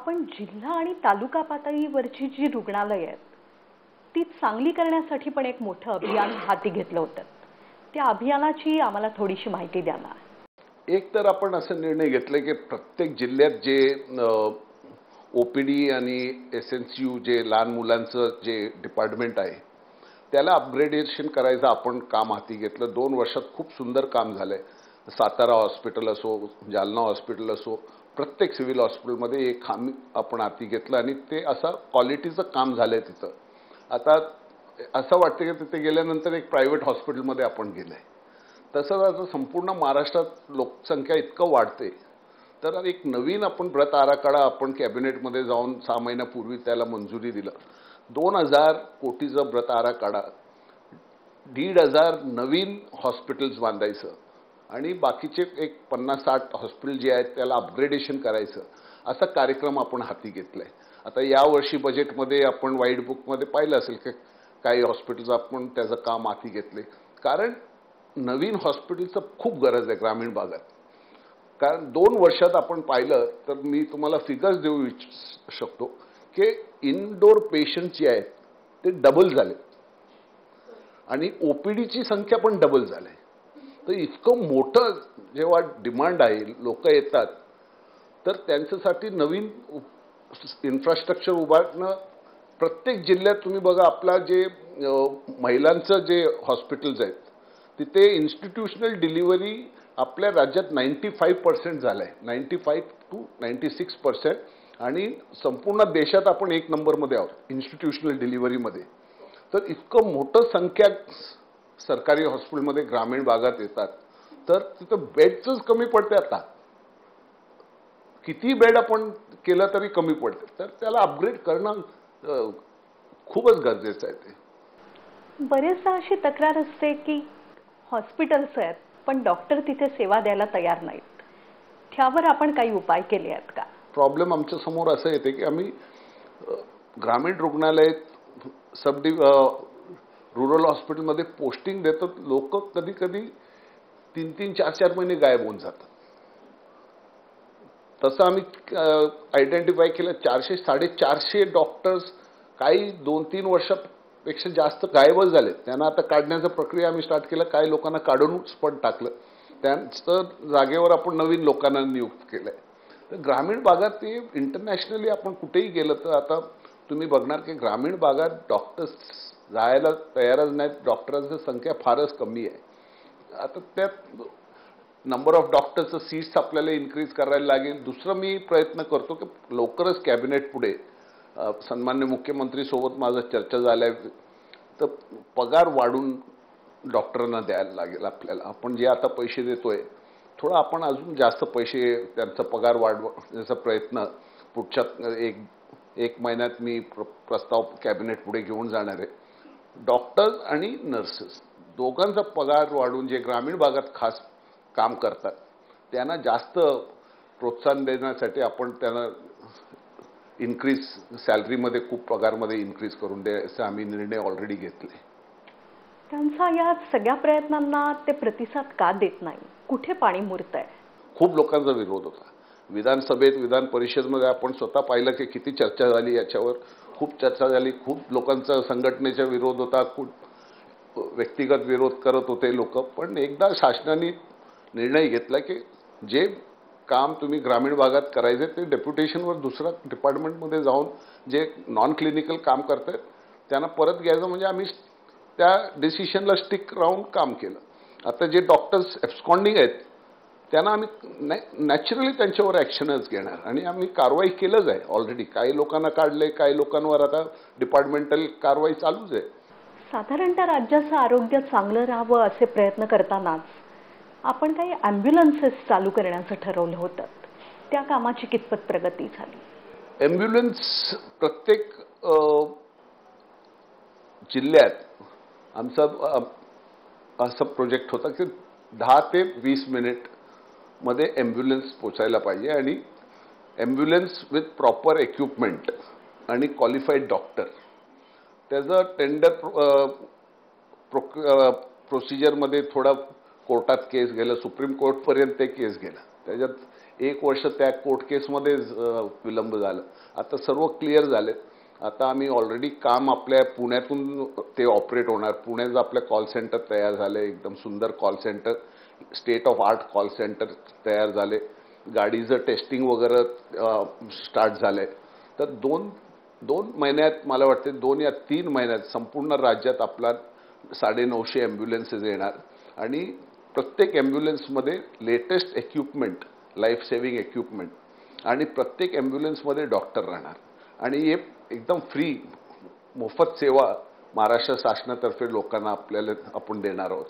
आपण जिल्हा आणि तालुका पातळीवरची जी रुग्णालय आहेत ती चांगली करण्यासाठी पण एक मोठं अभियान हाती घेतलं होतं. त्या अभियानाची आम्हाला थोडीशी माहिती द्या ना. एक तर आपण असं निर्णय घेतले की प्रत्येक जिल्ह्यात जे ओपीडी आणि एसएनसीयू जे लहान मुलांचं जे डिपार्टमेंट आहे त्याला अपग्रेडेशन करायचं आपण काम हाती घेतलं. 2 वर्षात खूप सुंदर काम झालंय. सातारा हॉस्पिटल असो, जालना हॉस्पिटल असो, प्रत्येक सिव्हिल हॉस्पिटलमध्ये एक काम आपण हाती घेतलं आणि ते असं क्वालिटीचं काम झालंय तिथं. आता असं वाटतं की तिथे गेल्यानंतर एक प्रायव्हेट हॉस्पिटलमध्ये आपण गेलोय. तसंच आता संपूर्ण महाराष्ट्रात लोकसंख्या इतकं वाढते तर एक नवीन आपण व्रत आराखडा आपण कॅबिनेटमध्ये जाऊन 6 महिन्यापूर्वी त्याला मंजुरी दिलं. 2000 कोटीचा व्रत आराखडा, 1,500 नवीन हॉस्पिटल्स बांधायचं आणि बाकीचे एक 50-60 हॉस्पिटल जे आहेत त्याला अपग्रेडेशन करायचं, असा कार्यक्रम आपण हाती घेतलाय. आता यावर्षी बजेटमध्ये आपण व्हाईट बुकमध्ये पाहिलं असेल की काही हॉस्पिटल्स आपण त्याचं काम हाती घेतले. कारण नवीन हॉस्पिटलचं खूप गरज आहे ग्रामीण भागात. कारण 2 वर्षात आपण पाहिलं तर मी तुम्हाला फिगर्स देऊ शकतो की इनडोर पेशंट जे आहेत ते डबल झाले आणि ओपीडीची संख्या पण डबल झाली. तर इतकं मोठं जेव्हा डिमांड आहे, लोक येतात, तर त्यांच्यासाठी नवीन इन्फ्रास्ट्रक्चर उभारणं. प्रत्येक जिल्ह्यात तुम्ही बघा आपला जे महिलांचं जे हॉस्पिटल्स आहेत तिथे इन्स्टिट्यूशनल डिलिव्हरी आपल्या राज्यात 95% झालंय, 95 to 96%. आणि संपूर्ण देशात आपण 1 नंबरमध्ये आहोत इन्स्टिट्यूशनल डिलिव्हरीमध्ये. तर इतकं मोठं संख्या सरकारी हॉस्पिटलमध्ये ग्रामीण भागात येतात तर तिथं बेडच कमी पडते. आता किती बेड आपण केलं तरी कमी पडते. तर त्याला अपग्रेड करणं खूपच गरजेचं आहे. ते बरेचदा अशी तक्रार असते की हॉस्पिटल्स आहेत पण डॉक्टर तिथे सेवा द्यायला तयार नाहीत. त्यावर आपण काही उपाय केले आहेत का? प्रॉब्लेम आमच्या समोर असं येते की आम्ही ग्रामीण रुग्णालय रुरल हॉस्पिटलमध्ये पोस्टिंग देतो. लोक कधी कधी 3-3, 4-4 महिने गायब होऊन जातात. तसं आम्ही आयडेंटिफाय केलं 400-450 डॉक्टर्स काही 2-3 वर्षापेक्षा जास्त गायबच झाले. त्यांना आता काढण्याचा प्रक्रिया आम्ही स्टार्ट केलं. काही लोकांना काढूनच पण टाकलं. त्यांचं जागेवर आपण नवीन लोकांना नियुक्त केलंय. तर ग्रामीण भागात ते इंटरनॅशनली आपण कुठेही गेलं तर आता तुम्ही बघणार की ग्रामीण भागात डॉक्टर्स जायला तयारच नाहीत. डॉक्टरांची संख्या फारच कमी आहे. आता त्यात नंबर ऑफ डॉक्टर्सचं सीट्स आपल्याला इन्क्रीज करायला लागेल. दुसरं मी प्रयत्न करतो की लवकरच कॅबिनेट पुढे सन्मान्य मुख्यमंत्री सोबत माझं चर्चा झाल्या तर पगार वाढून डॉक्टरांना द्यायला लागेल आपल्याला. आपण जे आता पैसे देतोय थोडं आपण अजून जास्त पैसे त्यांचा पगार वाढवण्याचा प्रयत्न पुढच्या एक महिन्यात मी प्रस्ताव कॅबिनेट पुढे घेऊन जाणार आहे. डॉक्टर्स आणि नर्सेस दोघांचा पगार वाढून जे ग्रामीण भागात खास काम करतात त्यांना जास्त प्रोत्साहन देण्यासाठी आपण त्यांना इन्क्रीज सॅलरीमध्ये खूप पगारमध्ये इन्क्रीज करून द्यायचा आम्ही निर्णय ऑलरेडी घेतले. त्यांचा या सगळ्या प्रयत्नांना ते प्रतिसाद का देत नाही? कुठे पाणी मुरतंय? खूप लोकांचा विरोध होता. विधानसभेत, विधान परिषदेमध्ये आपण स्वतः पाहिलं की किती चर्चा झाली याच्यावर. खूप चर्चा झाली. खूप लोकांचा संघटनेचा विरोध होता. खूप व्यक्तिगत विरोध करत होते लोक. पण एकदा शासनाने निर्णय घेतला की जे काम तुम्ही ग्रामीण भागात करायचे ते डेप्युटेशनवर दुसऱ्या डिपार्टमेंटमध्ये जाऊन जे नॉन क्लिनिकल काम करतात त्यांना परत घ्यायचं. म्हणजे आम्ही त्या डिसिशनला स्टिक राहून काम केलं. आता जे डॉक्टर्स एब्स्कॉन्डिंग आहेत त्यांना आम्ही नॅचरली त्यांच्यावर ॲक्शनच घेणार आणि आम्ही कारवाई केलंच आहे ऑलरेडी. काही लोकांना काढले, काही लोकांवर आता डिपार्टमेंटल कारवाई चालूच आहे. साधारणतः राज्याचं आरोग्य चांगलं राहावं असे प्रयत्न करतानाच आपण काही ॲम्ब्युलन्सेस चालू करण्याचं ठरवलं होतं. त्या कामाची कितपत प्रगती झाली? ॲम्ब्युलन्स प्रत्येक जिल्ह्यात आमचा असा प्रोजेक्ट होता की 10 ते 20 मिनिटमध्ये ॲम्ब्युलन्स पोचायला पाहिजे आणि ॲम्ब्युलन्स विथ प्रॉपर इक्विपमेंट आणि क्वालिफाईड डॉक्टर. त्याचं टेंडर प्रोसिजरमध्ये थोडा कोर्टात केस गेलं, सुप्रीम कोर्टपर्यंत ते केस गेलं. त्याच्यात 1 वर्ष त्या कोर्ट केसमध्येच विलंब झालं. आता सर्व क्लिअर झाले. आता आम्ही ऑलरेडी काम आपल्या पुण्यातून ते ऑपरेट होणार. पुण्यात आपलं कॉल सेंटर तयार झाले, एकदम सुंदर call centre, state of art call centre तयार झाले. गाडीचं टेस्टिंग वगैरे स्टार्ट झालंय. तर दोन महिन्यात मला वाटते 2 या 3 महिन्यात संपूर्ण राज्यात आपला 950 ॲम्ब्युलन्सेस येणार आणि प्रत्येक ॲम्ब्युलन्समध्ये latest equipment, life saving equipment आणि प्रत्येक ॲम्ब्युलन्समध्ये डॉक्टर राहणार आणि हे एकदम फ्री मोफत सेवा महाराष्ट्र शासनातर्फे लोकांना आपण देणार आहोत.